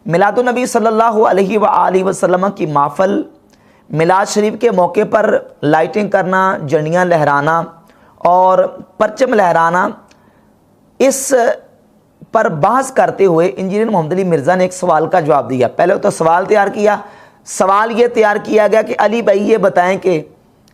میلاد النبی صلی اللہ علیہ وآلہ وسلم کی محفل، میلاد شریف کے موقع پر لائٹنگ کرنا، جھنڈیاں لہرانا اور پرچم لہرانا، اس پر بحث کرتے ہوئے انجینئر محمد علی مرزا نے ایک سوال کا جواب دیا۔ پہلے تو سوال تیار کیا، سوال یہ تیار کیا گیا کہ علی بھائی یہ بتائیں کہ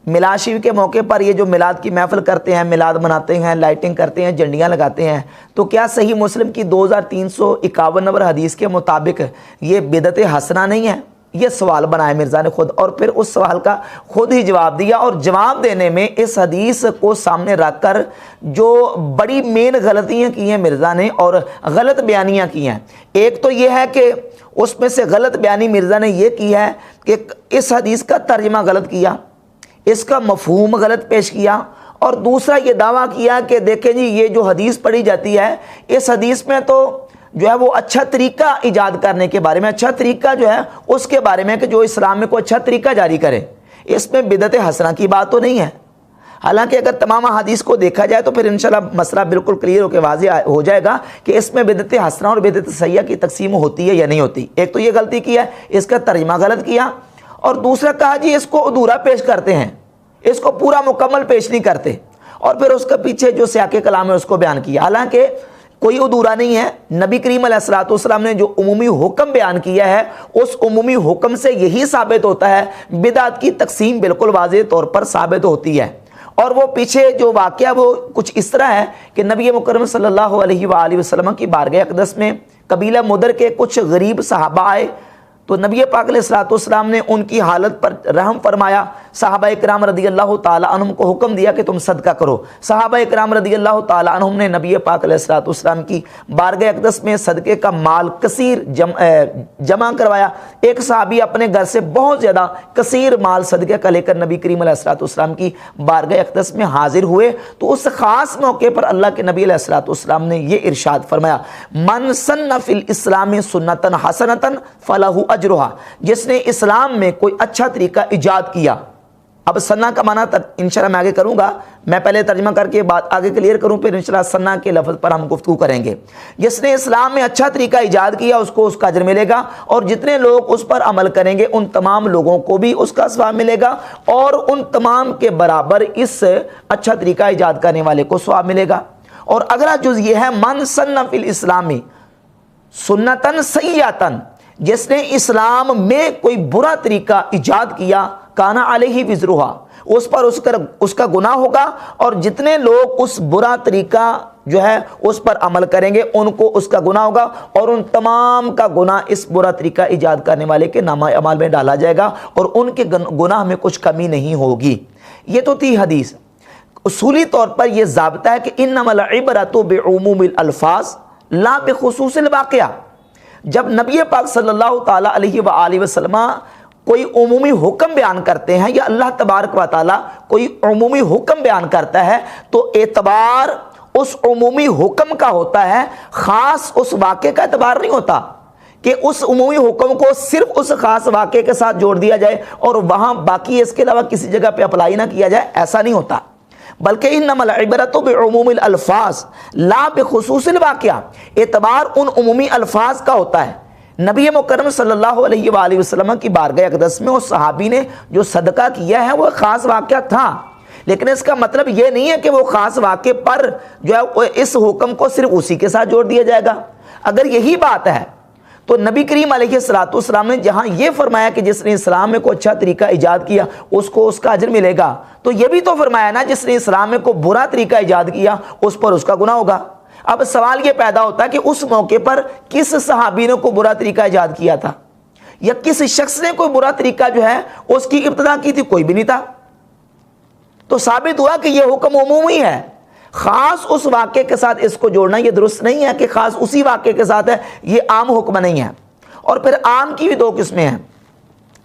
میلاد شریف کے موقع پر یہ جو میلاد کی محفل کرتے ہیں، میلاد مناتے ہیں، لائٹنگ کرتے ہیں، جھنڈیاں لگاتے ہیں، تو کیا صحیح مسلم کی 2351 نمبر حدیث کے مطابق یہ بدعت حسنہ نہیں ہے؟ یہ سوال بنایا مرزا نے خود، اور پھر اس سوال کا خود ہی جواب دیا، اور جواب دینے میں اس حدیث کو سامنے رکھ کر جو بڑی مین غلطیاں کی ہیں مرزا نے اور غلط بیانیاں کی ہیں۔ ایک تو یہ ہے کہ اس میں سے غلط بیانی مرزا نے یہ کی ہے کہ اس حدیث کا ترجمہ غلط کیا، اس کا مفہوم غلط پیش کیا، اور دوسرا یہ دعویٰ کیا کہ دیکھیں جی یہ جو حدیث پڑھی جاتی ہے، اس حدیث میں تو جو ہے وہ اچھا طریقہ ایجاد کرنے کے بارے میں، اچھا طریقہ جو ہے اس کے بارے میں کہ جو اسلام میں کوئی اچھا طریقہ جاری کرے، اس میں بدعت حسنہ کی بات تو نہیں ہے۔ حالانکہ اگر تمام حدیث کو دیکھا جائے تو پھر انشاءاللہ مسئلہ بالکل کلیئر ہو کے واضح ہو جائے گا کہ اس میں بدعت حسنہ اور بدعت سیئہ کی تقسیم ہوتی ہے یا نہیں ہوتی۔ ایک تو یہ غلطی کی ہے، اس کا ترجمہ غلط کیا، اور دوسرا کہا جی اس کو ادھورا پیش کرتے ہیں، اس کو پورا مکمل پیش نہیں کرتے، اور پھر اس کے پیچھے جو سیاق کلام ہے اس کو بیان کیا۔ حالانکہ کوئی ادھورا نہیں ہے، نبی کریم علیہ الصلوۃ والسلام نے جو عمومی حکم بیان کیا ہے اس عمومی حکم سے یہی ثابت ہوتا ہے، بدعت کی تقسیم بالکل واضح طور پر ثابت ہوتی ہے۔ اور وہ پیچھے جو واقعہ وہ کچھ اس طرح ہے کہ نبی مکرم صلی اللہ علیہ وآلہ وسلم کی بارگاہ اقدس میں قبیلہ مدر کے کچھ غریب صحابہ آئے، تو نبی پاک علیہ الصلوۃ والسلام نے ان کی حالت پر رحم فرمایا۔ صحابہ اکرام رضی اللہ تعالی عنہم کو حکم دیا کہ تم صدقہ کرو۔ صحابہ اکرام رضی اللہ تعالی عنہم نے نبی پاک علیہ الصلوۃ والسلام کی بارگاہ اقدس میں صدقے کا مال کثیر جمع کروایا۔ ایک صحابی اپنے گھر سے بہت زیادہ کثیر مال صدقے کا لے کر نبی کریم علیہ الصلوۃ والسلام کی بارگاہ اقدس میں حاضر ہوئے، تو اس خاص موقع پر اللہ کے نبی علیہ الصلوۃ والسلام نے یہ ارشاد فرمایا، من سن فی الاسلام سنتا حسنتا فلہ اجرھا، جس نے اسلام میں کوئی اچھا طریقہ ایجاد کیا۔ اب سنہ کا معنی انشاءاللہ میں آگے کروں گا، میں پہلے ترجمہ کر کے بات آگے کلیئر کروں، پھر انشاءاللہ سنہ کے لفظ پر ہم گفتگو کریں گے۔ جس نے اسلام میں اچھا طریقہ ایجاد کیا اس کو اس کا اجر ملے گا، اور جتنے لوگ اس پر عمل کریں گے ان تمام لوگوں کو بھی اس کا ثواب ملے گا، اور ان تمام کے برابر اس اچھا طریقہ ایجاد کرنے والے کو ثواب ملے گا۔ اور اگلا جز یہ ہے من سن فی الاسلام سنتن سیئتن، جس نے اسلام میں کوئی برا طریقہ ایجاد کیا، کانا علیہ وزرھا، اس پر اس کا گناہ ہوگا، اور جتنے لوگ اس برا طریقہ جو ہے اس پر عمل کریں گے ان کو اس کا گناہ ہوگا، اور ان تمام کا گناہ اس برا طریقہ ایجاد کرنے والے کے نامہ اعمال میں ڈالا جائے گا، اور ان کے گناہ میں کچھ کمی نہیں ہوگی۔ یہ تو تھی حدیث۔ اصولی طور پر یہ ضابطہ ہے کہ انما العبرۃ بعموم الالفاظ لا بخصوص الواقعہ۔ جب نبی پاک صلی اللہ تعالی علیہ وآلہ وسلم کوئی عمومی حکم بیان کرتے ہیں، یا اللہ تبارک و تعالی کوئی عمومی حکم بیان کرتا ہے، تو اعتبار اس عمومی حکم کا ہوتا ہے، خاص اس واقعے کا اعتبار نہیں ہوتا کہ اس عمومی حکم کو صرف اس خاص واقعے کے ساتھ جوڑ دیا جائے اور وہاں باقی اس کے علاوہ کسی جگہ پہ اپلائی نہ کیا جائے، ایسا نہیں ہوتا۔ بلکہ انما العبرۃ بعموم الالفاظ لا بخصوص الواقعہ، اعتبار ان عمومی الفاظ کا ہوتا ہے۔ نبی مکرم صلی اللہ علیہ وآلہ وسلم کی بارگاہ اقدس میں اس صحابی نے جو صدقہ کیا ہے وہ خاص واقعہ تھا، لیکن اس کا مطلب یہ نہیں ہے کہ وہ خاص واقعے پر جو ہے اس حکم کو صرف اسی کے ساتھ جوڑ دیا جائے گا۔ اگر یہی بات ہے تو نبی کریم علیہ الصلوۃ والسلام نے جہاں یہ فرمایا کہ جس نے اسلام میں کوئی اچھا طریقہ ایجاد کیا اس کو اس کا اجر ملے گا، تو یہ بھی تو فرمایا نا جس نے اسلام میں کوئی برا طریقہ ایجاد کیا اس پر اس کا گناہ ہوگا۔ اب سوال یہ پیدا ہوتا ہے کہ اس موقع پر کس صحابی نے کوئی برا طریقہ ایجاد کیا تھا، یا کس شخص نے کوئی برا طریقہ جو ہے اس کی ابتدا کی تھی؟ کوئی بھی نہیں تھا۔ تو ثابت ہوا کہ یہ حکم عمومی ہے، خاص اس واقعے کے ساتھ اس کو جوڑنا یہ درست نہیں ہے کہ خاص اسی واقعے کے ساتھ ہے، یہ عام حکم نہیں ہے۔ اور پھر عام کی بھی دو قسمیں ہیں،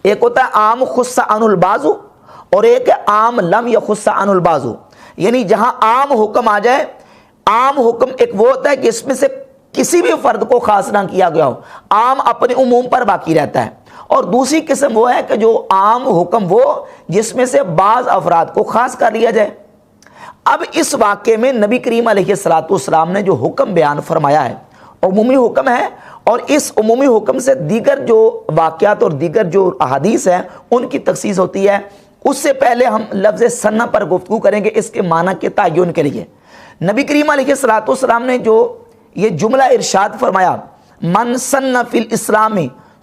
ایک ہوتا ہے عام خص عنہ البعض، اور ایک ہے عام لم یخص عنہ البعض۔ یعنی جہاں عام حکم آ جائے، عام حکم ایک وہ ہوتا ہے کہ اس میں سے کسی بھی فرد کو خاص نہ کیا گیا ہو، عام اپنے عموم پر باقی رہتا ہے، اور دوسری قسم وہ ہے کہ جو عام حکم وہ جس میں سے بعض افراد کو خاص کر لیا جائے۔ اب اس واقعے میں نبی کریم علیہ الصلوۃ والسلام نے جو حکم بیان فرمایا ہے عمومی حکم ہے، اور اس عمومی حکم سے دیگر جو واقعات اور دیگر جو احادیث ہیں ان کی تخصیص ہوتی ہے۔ اس سے پہلے ہم لفظ سنہ پر گفتگو کریں گے اس کے معنی کے تعین کے لیے۔ نبی کریم علیہ الصلوۃ والسلام نے جو یہ جملہ ارشاد فرمایا، من سن فی الاسلام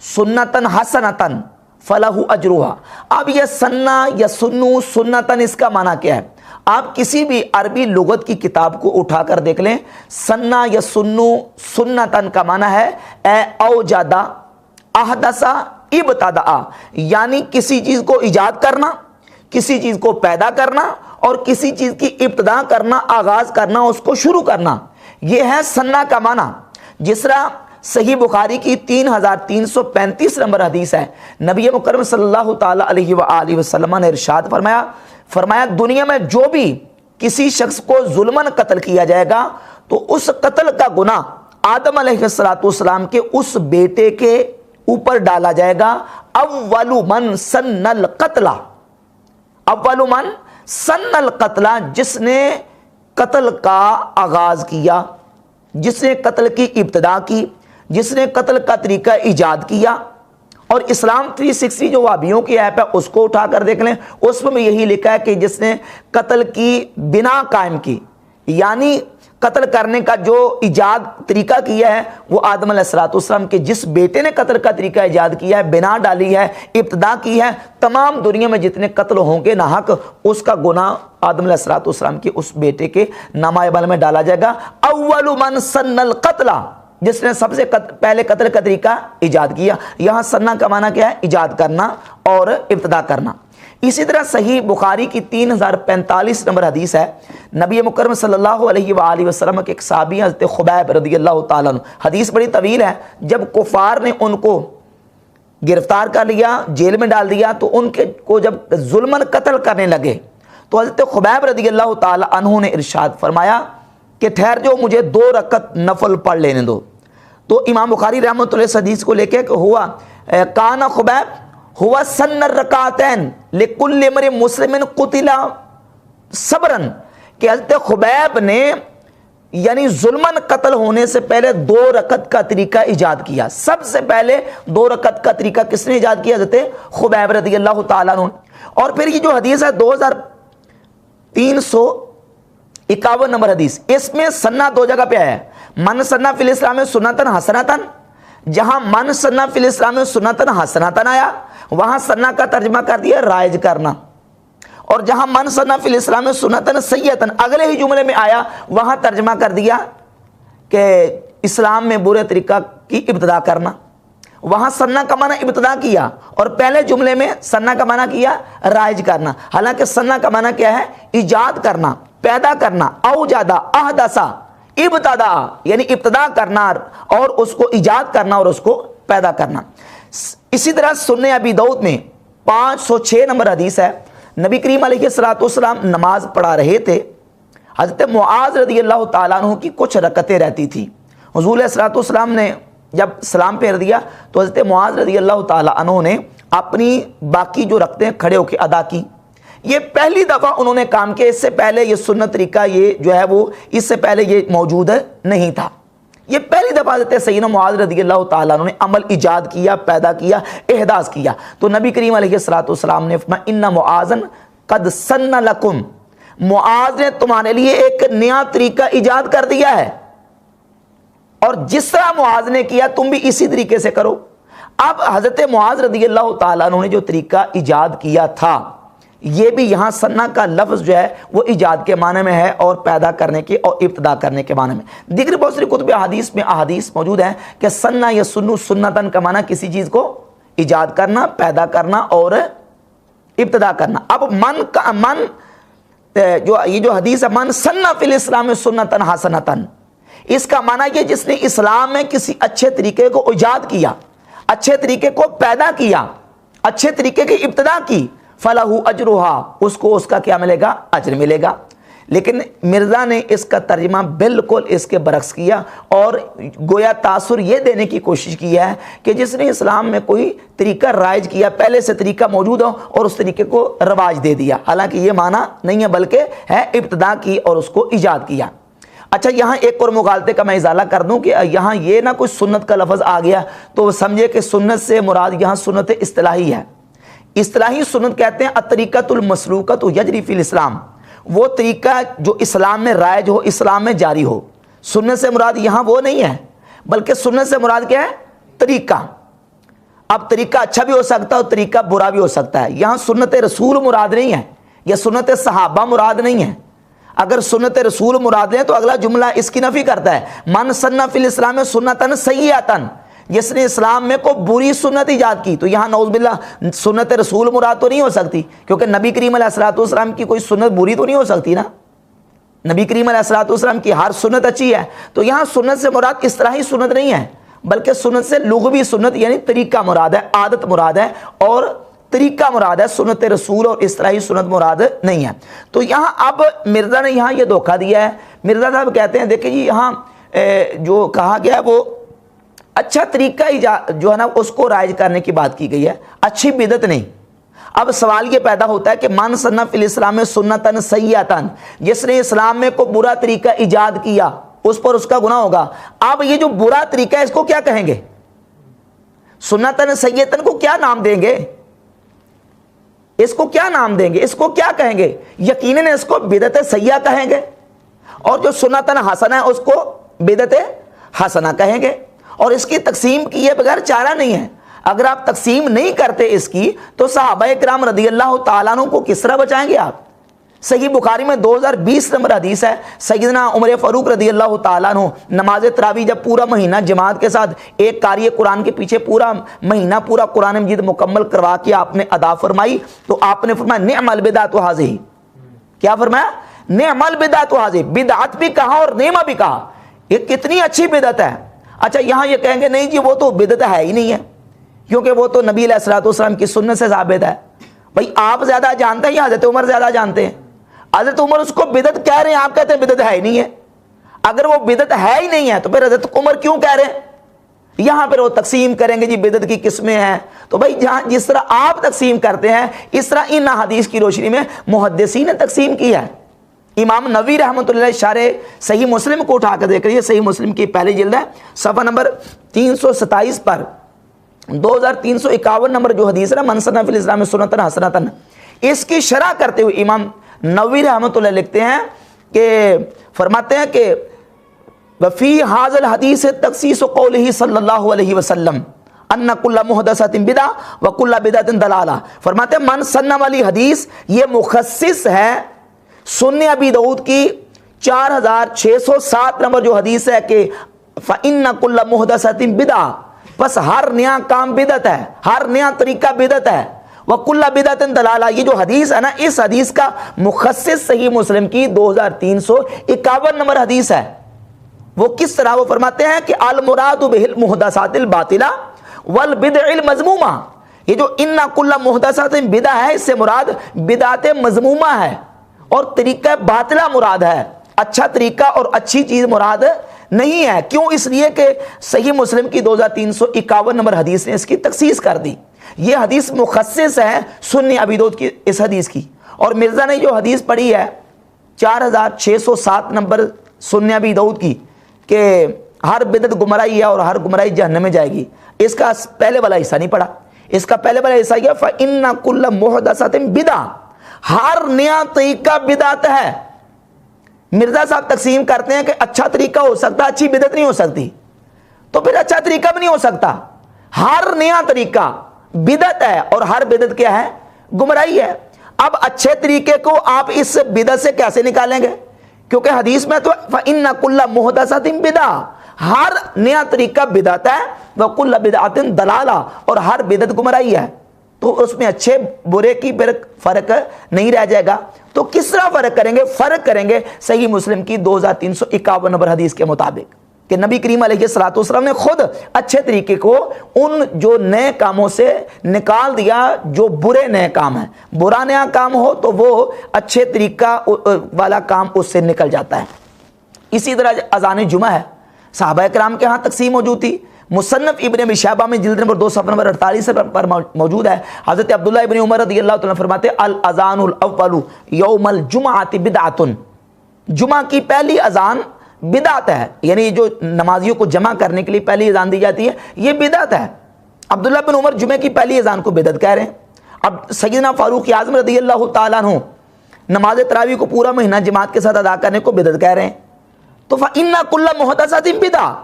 سنتن حسنتن فلہ اجرھا، اب یہ سنہ یا سنو سنتن اس کا معنی کیا ہے؟ آپ کسی بھی عربی لغت کی کتاب کو اٹھا کر دیکھ لیں، سنہ یا سنو سنتن کا معنی ہے اے اوجدہ احدثا ابتداء، یعنی کسی چیز کو ایجاد کرنا، کسی چیز کو پیدا کرنا اور کسی چیز کی ابتدا کرنا، آغاز کرنا، اس کو شروع کرنا، یہ ہے سنہ کا معنی۔ جس طرح صحیح بخاری کی 3335 نمبر حدیث ہے، نبی مکرم صلی اللہ تعالی علیہ وآلہ وسلم نے ارشاد فرمایا دنیا میں جو بھی کسی شخص کو ظلماً قتل کیا جائے گا تو اس قتل کا گناہ آدم علیہ السلام کے اس بیٹے کے اوپر ڈالا جائے گا۔ اول من سن القتل، اول من سن القتل، جس نے قتل کا آغاز کیا، جس نے قتل کی ابتدا کی، جس نے قتل کا طریقہ ایجاد کیا۔ اور اسلام 360 جو وہابیوں کی ایپ ہے اس کو اٹھا کر دیکھ لیں، اس میں یہی لکھا ہے کہ جس نے قتل کی بنا قائم کی، یعنی قتل کرنے کا جو ایجاد طریقہ کیا ہے وہ آدم علیہ السلام کے جس بیٹے نے قتل کا طریقہ ایجاد کیا ہے، بنا ڈالی ہے، ابتدا کی ہے، تمام دنیا میں جتنے قتل ہوں گے ناحق، اس کا گناہ آدم علیہ السلام کے اس بیٹے کے نامہ اعمال میں ڈالا جائے گا۔ اول من سن القتل، جس نے سب سے پہلے قتل کا طریقہ ایجاد کیا۔ یہاں سنہ کا معنی کیا ہے؟ ایجاد کرنا اور ابتدا کرنا۔ اسی طرح صحیح بخاری کی 3045 نمبر حدیث ہے، نبی مکرم صلی اللہ علیہ وآلہ وسلم کے ایک صحابی ہیں حضرت خبیب رضی اللہ تعالیٰ عنہ، حدیث بڑی طویل ہے، جب کفار نے ان کو گرفتار کر لیا، جیل میں ڈال دیا، تو ان کے کو جب ظلماً قتل کرنے لگے تو حضرت خبیب رضی اللہ تعالیٰ عنہ نے ارشاد فرمایا کہ ٹھہر جو، مجھے 2 رکعت نفل پڑھ لینے دو۔ تو امام بخاری رحمۃ اللہ اس حدیث کو لے کے کہ ہوا کان خبیب ہوا سن الرکعتین لکل امرئ مسلم قتل صبرا، کہ حضرت خبیب نے یعنی ظلماً قتل ہونے سے پہلے 2 رکعت کا طریقہ ایجاد کیا۔ سب سے پہلے 2 رکعت کا طریقہ کس نے ایجاد کیا؟ حضرت خبیب رضی اللہ تعالیٰ عنہ۔ اور پھر یہ جو حدیث ہے 2351 نمبر حدیث، اس میں سنہ 2 جگہ پہ آیا ہے، من سنہ فی الاسلام سنتن حسنتن، جہاں من سنہ فی الاسلام سنتن حسنتن آیا وہاں سنہ کا ترجمہ کر دیا رائج کرنا، اور جہاں من سنہ فی الاسلام سنتن سیئتن اگلے ہی جملے میں آیا وہاں ترجمہ کر دیا کہ اسلام میں برے طریقہ کی ابتدا کرنا۔ وہاں سنہ کا معنی ابتدا کیا اور پہلے جملے میں سنہ کا معنی کیا رائج کرنا، حالانکہ سنہ کا معنی کیا ہے؟ ایجاد کرنا، پیدا کرنا، اوجدہ احدثا ابتدا، یعنی ابتدا کرنا اور اس کو ایجاد کرنا اور اس کو پیدا کرنا۔ اسی طرح سنن ابی داؤد میں 506 نمبر حدیث ہے، نبی کریم علیہ السلام نماز پڑھا رہے تھے، حضرت معاذ رضی اللہ تعالیٰ عنہ کی کچھ رکعتیں رہتی تھی، حضور علیہ السلام نے جب سلام پھیر دیا تو حضرت معاذ رضی اللہ تعالیٰ عنہ نے اپنی باقی جو رکعتیں کھڑے ہو کے ادا کی۔ یہ پہلی دفعہ انہوں نے کام کیا، اس سے پہلے یہ سنت طریقہ یہ جو ہے وہ اس سے پہلے یہ موجود نہیں تھا، یہ پہلی دفعہ حضرت سیدنا معاذ رضی اللہ تعالیٰ عنہ نے عمل ایجاد کیا، پیدا کیا، احداث کیا۔ تو نبی کریم علیہ السلام نے فرمایا ان معاذ قد سن لکم، معاذ نے تمہارے لیے ایک نیا طریقہ ایجاد کر دیا ہے، اور جس طرح معاذ نے کیا تم بھی اسی طریقے سے کرو۔ اب حضرت معاذ رضی اللہ تعالیٰ عنہ نے جو طریقہ ایجاد کیا تھا، یہ بھی یہاں سنہ کا لفظ جو ہے وہ ایجاد کے معنی میں ہے اور پیدا کرنے کے اور ابتدا کرنے کے معنی میں۔ دیگر بہت ساری کتب احادیث میں احادیث موجود ہیں کہ سنہ یا سنو سنتن کا معنی کسی چیز کو ایجاد کرنا، پیدا کرنا اور ابتدا کرنا۔ اب یہ جو حدیث ہے من سنہ فی الاسلام سنتن حسنتن، اس کا معنی یہ جس نے اسلام میں کسی اچھے طریقے کو ایجاد کیا، اچھے طریقے کو پیدا کیا، اچھے طریقے کی ابتدا کی، فلاح اجرھا، اس کو اس کا کیا ملے گا؟ اجر ملے گا۔ لیکن مرزا نے اس کا ترجمہ بالکل اس کے برعکس کیا اور گویا تاثر یہ دینے کی کوشش کی ہے کہ جس نے اسلام میں کوئی طریقہ رائج کیا، پہلے سے طریقہ موجود ہو اور اس طریقے کو رواج دے دیا، حالانکہ یہ معنی نہیں ہے، بلکہ ہے ابتدا کی اور اس کو ایجاد کیا۔ اچھا یہاں ایک اور مغالطے کا میں ازالہ کر دوں کہ یہاں یہ نہ کوئی سنت کا لفظ آ گیا تو سمجھے کہ سنت سے مراد یہاں سنت اصطلاحی ہے. اصطلاحی سنت کہتے ہیں الطریقۃ المسلوکۃ یجری فی الاسلام، وہ طریقہ جو اسلام میں رائج ہو، اسلام میں جاری ہو. سنت سے مراد یہاں وہ نہیں ہے، بلکہ سنت سے مراد کیا ہے؟ طریقہ. اب طریقہ اچھا بھی ہو سکتا ہے اور طریقہ برا بھی ہو سکتا ہے. یہاں سنت رسول مراد نہیں ہے یا سنت صحابہ مراد نہیں ہے. اگر سنت رسول مراد ہے تو اگلا جملہ اس کی نفی کرتا ہے، من سن فی الاسلام سنتن سیئۃ، جس نے اسلام میں کو بری سنت ایجاد کی. تو یہاں نعوذ باللہ سنت رسول مراد تو نہیں ہو سکتی، کیونکہ نبی کریم علیہ الصلوۃ والسلام کی کوئی سنت بری تو نہیں ہو سکتی نا. نبی کریم علیہ الصلوۃ والسلام کی ہر سنت اچھی ہے. تو یہاں سنت سے مراد اصطلاحی سنت نہیں ہے، بلکہ سنت سے لغوی سنت یعنی طریقہ مراد ہے، عادت مراد ہے، اور طریقہ مراد ہے. سنت رسول اور اصطلاحی سنت مراد نہیں ہے. تو یہاں اب مرزا نے یہاں یہ دھوکہ دیا ہے. مرزا صاحب کہتے ہیں دیکھیں جی یہاں جو کہا گیا ہے وہ اچھا طریقہ جو ہے نا اس کو رائج کرنے کی بات کی گئی ہے، اچھی بدعت نہیں. اب سوال یہ پیدا ہوتا ہے کہ من سن فی الاسلام سنتن سیئۃ، جس نے اسلام میں کو برا طریقہ ایجاد کیا اس پر اس کا گناہ ہوگا. اب یہ جو برا طریقہ ہے اس کو کیا کہیں گے؟ سنتن سیئۃ کو کیا نام دیں گے؟ اس کو کیا نام دیں گے؟ اس کو کیا کہیں گے؟ یقیناً اس کو بدعت سیئہ کہیں گے، اور جو سنتن حسنہ ہے اس کو بدعت حسنہ کہیں گے. اور اس کی تقسیم کیے بغیر چارہ نہیں ہے. اگر آپ تقسیم نہیں کرتے اس کی تو صحابہ کرام رضی اللہ تعالیٰ عنہ کو کس طرح بچائیں گے آپ؟ صحیح بخاری میں 2020 نمبر حدیث ہے، سیدنا عمر فاروق رضی اللہ تعالیٰ عنہ نماز تراویح جب پورا مہینہ جماعت کے ساتھ ایک قاری قرآن کے پیچھے پورا مہینہ پورا قرآن مجید مکمل کروا کے آپ نے ادا فرمائی تو آپ نے فرمایا نعم البدعۃ ھذہ. کیا فرمایا؟ نعم البدعۃ ھذہ. بدعت بھی کہا اور نعمہ بھی کہا، یہ کتنی اچھی بدعت ہے. اچھا یہاں یہ کہیں گے نہیں جی وہ تو بدعت ہے ہی نہیں ہے، کیونکہ وہ تو نبی علیہ الصلوۃ والسلام کی سنت سے ثابت ہے. بھائی آپ زیادہ جانتے ہیں یا حضرت عمر زیادہ جانتے ہیں؟ حضرت عمر اس کو بدعت کہہ رہے ہیں، آپ کہتے ہیں بدعت ہے ہی نہیں ہے. اگر وہ بدعت ہے ہی نہیں ہے تو پھر حضرت عمر کیوں کہہ رہے ہیں؟ یہاں پھر وہ تقسیم کریں گے جی بدعت کی قسمیں ہیں. تو بھائی جہاں جس طرح آپ تقسیم کرتے ہیں اس طرح ان حدیث کی روشنی میں محدثین نے تقسیم کی ہے. امام نووی رحمۃ اللہ شارح صحیح مسلم کو اٹھا کر دیکھ رہی ہے، صحیح مسلم کی پہلی جلد ہے صفحہ نمبر 327 پر 2351 نمبر جو حدیث ہے من سن فی الاسلام سنتن حسنۃ، اس کی شرح کرتے ہوئے امام نووی رحمۃ اللہ لکھتے ہیں کہ فرماتے ہیں کہ وفی ھذا الحدیث تخصیص قولہ صلی اللہ علیہ وسلم ان کل محدثۃ بدعہ وکل بدعۃ ضلالہ. فرماتے ہیں من سن والی حدیث یہ مخصص ہے سنن ابی داؤد کی 4607 نمبر جو حدیث ہے کہ فإن کل محدثۃ بدعہ، بس ہر نیا کام بدعت ہے، ہر نیا طریقہ بدعت ہے. وَكُلَّ بِدْعَةٍ ضَلَالَةٍ، یہ جو حدیث ہے نا اس حدیث کا مخصص صحیح مسلم کی 2351 نمبر حدیث ہے. وہ کس طرح؟ وہ فرماتے ہیں کہ المراد بالمحدثات الباطلہ والبدع المذمومہ، یہ جو ان کل محدثات بدعہ ہے اس سے مراد بدعت مذمومہ ہے اور طریقہ باطلہ مراد ہے. اچھا طریقہ اور اچھی چیز مراد نہیں ہے. کیوں؟ اس لیے کہ صحیح مسلم کی 2351 نمبر حدیث نے اس کی تخصیص کر دی. یہ حدیث مخصص ہے سنن ابی داؤد کی اس حدیث کی. اور مرزا نے جو حدیث پڑھی ہے 4607 نمبر سنن ابی داؤد کی کہ ہر بدعت گمراہی ہے اور ہر گمراہی جہنم میں جائے گی، اس کا پہلے والا حصہ نہیں پڑھا. اس کا پہلے والا حصہ یہ فإن کل محدثۃ بدعہ، ہر نیا طریقہ بدعت ہے. مرزا صاحب تقسیم کرتے ہیں کہ اچھا طریقہ ہو سکتا، اچھی بدعت نہیں ہو سکتی. تو پھر اچھا طریقہ بھی نہیں ہو سکتا. ہر نیا طریقہ بدعت ہے اور ہر بدعت کیا ہے؟ گمراہی ہے. اب اچھے طریقے کو آپ اس بدعت سے کیسے نکالیں گے؟ کیونکہ حدیث میں تو فإن کل محدثۃ بدعہ، ہر نیا طریقہ بدعت ہے، وکل بدعۃ ضلالہ، اور ہر بدعت گمراہی ہے. تو اس میں اچھے برے کی پھر فرق نہیں رہ جائے گا. تو کس طرح فرق کریں گے؟ فرق کریں گے صحیح مسلم کی 2351 نمبر حدیث کے مطابق کہ نبی کریم علیہ الصلوۃ والسلام نے خود اچھے طریقے کو ان جو نئے کاموں سے نکال دیا جو برے نئے کام ہیں. برا نیا کام ہو تو وہ اچھے طریقہ والا کام اس سے نکل جاتا ہے. اسی طرح اذان جمعہ ہے، صحابہ کرام کے ہاں تقسیم موجود تھی. مصنف ابن ابی شیبہ میں جلد نمبر 2 صفحہ نمبر 48 پر موجود ہے. حضرت عبداللہ ابن عمر رضی اللہ تعالیٰ فرماتے الاذان الاول یوم الجمعۃ بدعۃ، جمعہ کی پہلی اذان بدعت ہے، یعنی جو نمازیوں کو جمع کرنے کے لیے پہلی اذان دی جاتی ہے یہ بدعت ہے۔ عبداللہ بن عمر جمعے کی پہلی اذان کو بدعت کہہ رہے ہیں۔ اب سیدنا فاروق اعظم رضی اللہ تعالیٰ عنہ نماز تراویح کو پورا مہینہ جماعت کے ساتھ ادا کرنے کو بدعت کہہ رہے ہیں۔ تو فَإِنَّ كُلَّ مُحْدَثَةٍ بِدْعَةٌ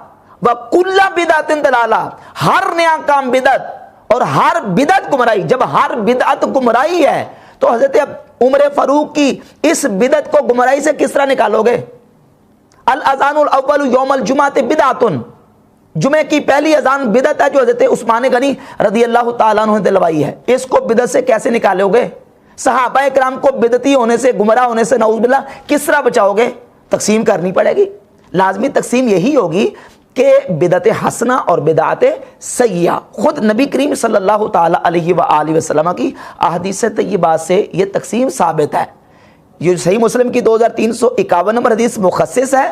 وَكُلَّ بِدْعَةٍ ضَلَالَةٌ، ہر نیا کام بدعت اور ہر بدعت گمراہی۔ جب ہر بدعت گمراہی ہے تو حضرت عمر فاروق کی اس بدعت کو گمراہی سے کس طرح نکالو گے؟ الاذان الاول یوم الجمعہ بدعۃ، جمعے کی پہلی اذان بدعت ہے جو حضرت عثمان غنی رضی اللہ تعالیٰ عنہ نے دلوائی ہے، اس کو بدعت سے کیسے نکالو گے؟ صحابہ کرام کو بدعتی ہونے سے، گمراہ ہونے سے نعوذ باللہ کس طرح بچاؤ گے؟ تقسیم کرنی پڑے گی، لازمی تقسیم یہی ہوگی کہ بدعت حسنہ اور بدعت سیئہ۔ خود نبی کریم صلی اللہ تعالیٰ علیہ وآلہ وسلم کی احادیث طیبات سے یہ تقسیم ثابت ہے۔ یہ صحیح مسلم کی 2351 نمبر حدیث مخصص ہے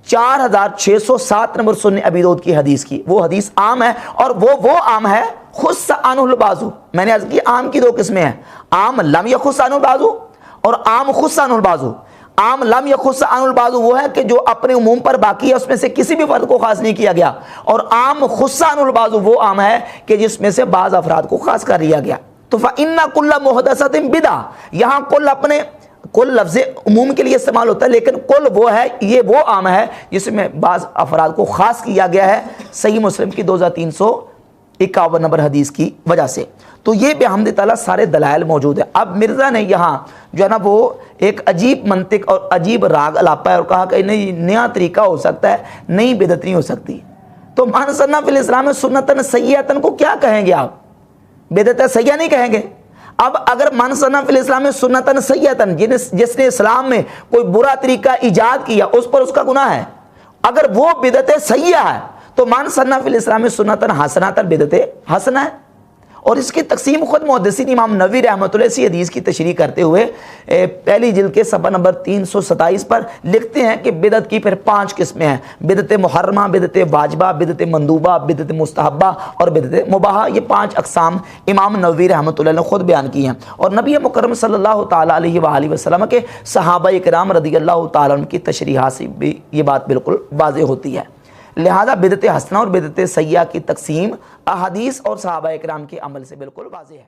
4607 نمبر سنن ابی داؤد کی حدیث کی، وہ حدیث عام ہے، اور وہ عام ہے خص عنہ البعض۔ میں نے عرض کی عام کی دو قسمیں ہیں، عام لم یخص عنہ البعض اور عام خص عنہ البعض۔ عام لم یخص عنہ البعض وہ ہے کہ جو اپنے عموم پر باقی ہے، اس میں سے کسی بھی فرد کو خاص نہیں کیا گیا، اور عام خص عنہ البعض وہ عام ہے کہ جس میں سے بعض افراد کو خاص کر لیا گیا۔ تو فَإِنَّ كُلَّ مُحْدَثَةٍ بِدْعَةٌ، یہاں کل لفظ عموم کے لیے استعمال ہوتا ہے، لیکن کل وہ ہے، یہ وہ عام ہے جس میں بعض افراد کو خاص کیا گیا ہے، صحیح مسلم کی 2351 نمبر حدیث کی وجہ سے۔ تو یہ بحمد تعالیٰ سارے دلائل موجود ہیں۔ اب مرزا نے یہاں جو ہے نا وہ ایک عجیب منطق اور عجیب راگ الاپا ہے اور کہا کہ نہیں، نیا طریقہ ہو سکتا ہے، نئی بدعت نہیں ہو سکتی۔ تو من سن فی الاسلام سنتن سیئۃ کو کیا کہیں گے آپ؟ بدعت سیئہ نہیں کہیں گے۔ اب اگر من سن فی الاسلام سنتن سیئۃ، جس نے اسلام میں کوئی برا طریقہ ایجاد کیا اس پر اس کا گناہ ہے، اگر وہ بدعت سیئہ ہے تو من سن فی الاسلام سنتن حسنۃ بدعت حسنہ ہے۔ اور اس کی تقسیم خود محدثین امام نووی رحمۃ اللہ علیہ حدیث کی تشریح کرتے ہوئے پہلی جلد کے صفحہ نمبر 327 پر لکھتے ہیں کہ بدعت کی پھر 5 قسمیں ہیں: بدعت محرمہ، بدعت واجبہ، بدعت مندوبہ، بدعت مستحبہ اور بدعت مباحہ۔ یہ 5 اقسام امام نووی رحمۃ اللہ نے خود بیان کی ہیں، اور نبی مکرم صلی اللہ تعالیٰ علیہ وآلہ وسلم کے صحابہ کرام رضی اللہ تعالیٰ عنہ کی تشریحات سے بھی یہ بات بالکل واضح ہوتی ہے۔ لہذا بدعت حسنہ اور بدعت سیئہ کی تقسیم احادیث اور صحابہ کرام کے عمل سے بالکل واضح ہے۔